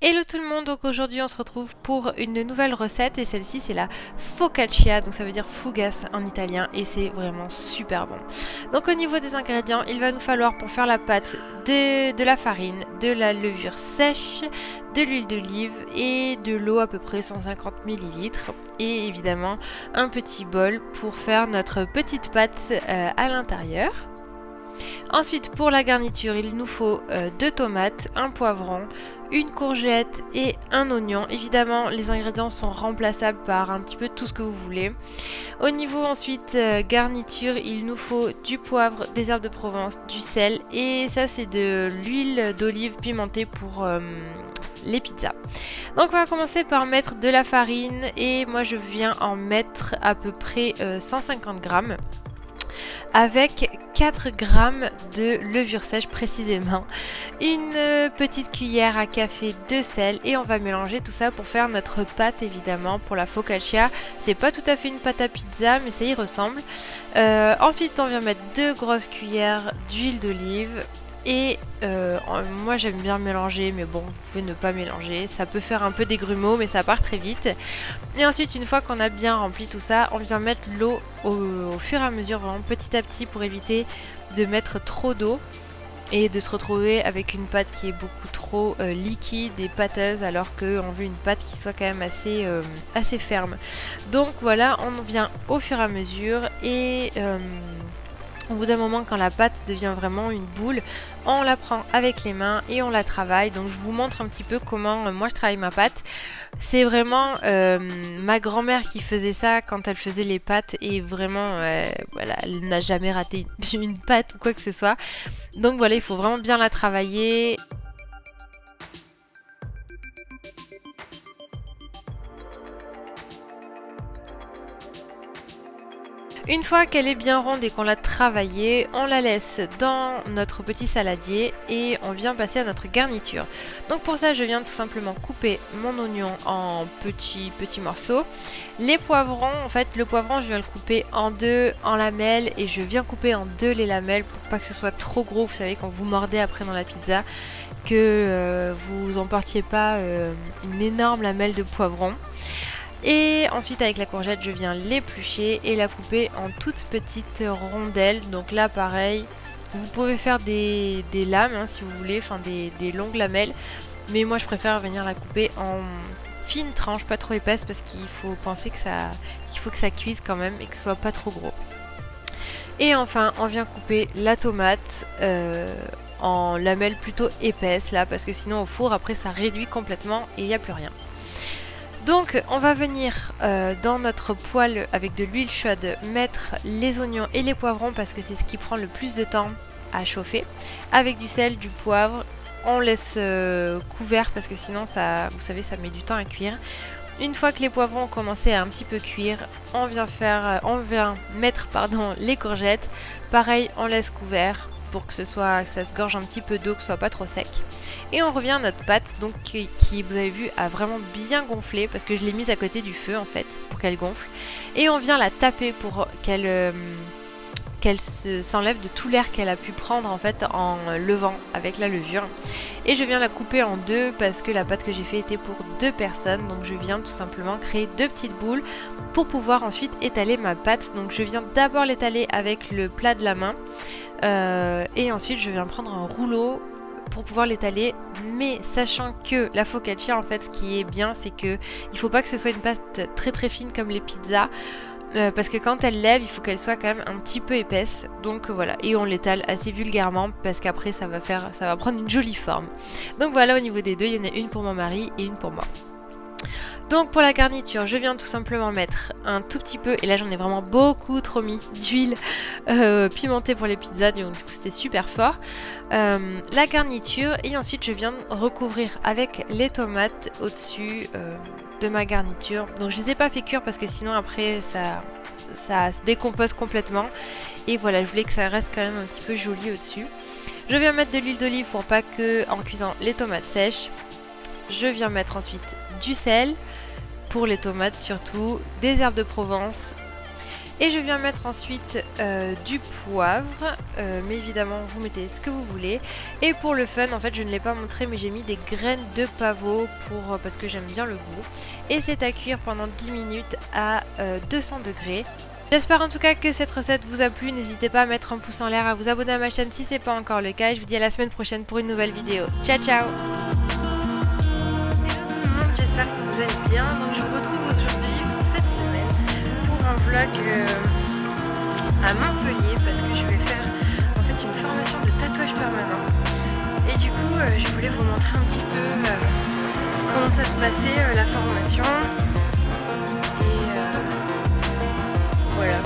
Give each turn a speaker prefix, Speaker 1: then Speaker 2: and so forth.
Speaker 1: Hello tout le monde, donc aujourd'hui on se retrouve pour une nouvelle recette et celle-ci c'est la focaccia, donc ça veut dire fougasse en italien et c'est vraiment super bon. Donc au niveau des ingrédients, il va nous falloir pour faire la pâte de la farine, de la levure sèche, de l'huile d'olive et de l'eau à peu près 150 ml et évidemment un petit bol pour faire notre petite pâte à l'intérieur. Ensuite pour la garniture il nous faut 2 tomates, un poivron, une courgette et un oignon. Évidemment les ingrédients sont remplaçables par un petit peu tout ce que vous voulez. Au niveau ensuite garniture il nous faut du poivre, des herbes de Provence, du sel et ça c'est de l'huile d'olive pimentée pour les pizzas. Donc on va commencer par mettre de la farine et moi je viens en mettre à peu près 150 grammes. Avec 4 grammes de levure sèche précisément, une petite cuillère à café de sel et on va mélanger tout ça pour faire notre pâte évidemment pour la focaccia. C'est pas tout à fait une pâte à pizza mais ça y ressemble. Ensuite on vient mettre 2 grosses cuillères d'huile d'olive. Et moi j'aime bien mélanger, mais bon, vous pouvez ne pas mélanger. Ça peut faire un peu des grumeaux, mais ça part très vite. Et ensuite, une fois qu'on a bien rempli tout ça, on vient mettre l'eau au fur et à mesure, vraiment petit à petit, pour éviter de mettre trop d'eau et de se retrouver avec une pâte qui est beaucoup trop liquide et pâteuse, alors qu'on veut une pâte qui soit quand même assez ferme. Donc voilà, on vient au fur et à mesure et au bout d'un moment, quand la pâte devient vraiment une boule, on la prend avec les mains et on la travaille. Donc je vous montre un petit peu comment moi je travaille ma pâte. C'est vraiment ma grand-mère qui faisait ça quand elle faisait les pâtes et vraiment voilà, elle n'a jamais raté une pâte ou quoi que ce soit. Donc voilà, il faut vraiment bien la travailler. Une fois qu'elle est bien ronde et qu'on l'a travaillée, on la laisse dans notre petit saladier et on vient passer à notre garniture. Donc pour ça, je viens tout simplement couper mon oignon en petits morceaux. Les poivrons, en fait, le poivron, je viens le couper en deux en lamelles et je viens couper en deux les lamelles pour pas que ce soit trop gros. Vous savez, quand vous mordez après dans la pizza, que vous emportiez pas une énorme lamelle de poivron. Et ensuite avec la courgette je viens l'éplucher et la couper en toutes petites rondelles. Donc là pareil, vous pouvez faire des lames hein, si vous voulez, enfin des longues lamelles. Mais moi je préfère venir la couper en fines tranches, pas trop épaisses parce qu'il faut penser que qu'il faut que ça cuise quand même et que ce soit pas trop gros. Et enfin on vient couper la tomate en lamelles plutôt épaisses là parce que sinon au four après ça réduit complètement et il n'y a plus rien. Donc on va venir dans notre poêle avec de l'huile chaude mettre les oignons et les poivrons parce que c'est ce qui prend le plus de temps à chauffer. Avec du sel, du poivre, on laisse couvert parce que sinon ça, vous savez, ça met du temps à cuire. Une fois que les poivrons ont commencé à un petit peu cuire, on vient mettre les courgettes. Pareil, on laisse couvert pour que ça se gorge un petit peu d'eau, que ce soit pas trop sec. Et on revient à notre pâte donc qui vous avez vu a vraiment bien gonflé parce que je l'ai mise à côté du feu en fait pour qu'elle gonfle. Et on vient la taper pour qu'elle s'enlève de tout l'air qu'elle a pu prendre en fait en levant avec la levure. Et je viens la couper en deux parce que la pâte que j'ai fait était pour 2 personnes. Donc je viens tout simplement créer 2 petites boules pour pouvoir ensuite étaler ma pâte. Donc je viens d'abord l'étaler avec le plat de la main et ensuite je viens prendre un rouleau pour pouvoir l'étaler, mais sachant que la focaccia en fait ce qui est bien c'est que il faut pas que ce soit une pâte très très fine comme les pizzas parce que quand elle lève il faut qu'elle soit quand même un petit peu épaisse. Donc voilà, et on l'étale assez vulgairement parce qu'après ça va prendre une jolie forme. Donc voilà, au niveau des deux il y en a une pour mon mari et une pour moi. Donc pour la garniture, je viens tout simplement mettre un tout petit peu, et là j'en ai vraiment beaucoup trop mis, d'huile pimentée pour les pizzas, donc du coup c'était super fort. La garniture, et ensuite je viens recouvrir avec les tomates au-dessus de ma garniture. Donc je les ai pas fait cuire parce que sinon après ça se décompose complètement. Et voilà, je voulais que ça reste quand même un petit peu joli au-dessus. Je viens mettre de l'huile d'olive pour pas que en cuisant les tomates sèches. Je viens mettre ensuite du sel pour les tomates surtout, des herbes de Provence Et je viens mettre ensuite du poivre, mais évidemment vous mettez ce que vous voulez. Et pour le fun, en fait je ne l'ai pas montré, mais j'ai mis des graines de pavot parce que j'aime bien le goût. Et c'est à cuire pendant 10 minutes à 200 degrés. J'espère en tout cas que cette recette vous a plu. N'hésitez pas à mettre un pouce en l'air, à vous abonner à ma chaîne si ce n'est pas encore le cas. Et je vous dis à la semaine prochaine pour une nouvelle vidéo. Ciao ciao. J'espère que vous allez bien. Donc je vous retrouve aujourd'hui pour cette semaine pour un vlog à Montpellier, parce que je vais faire en fait une formation de tatouage permanent. Et du coup je voulais vous montrer un petit peu comment ça se passait la formation. Et voilà.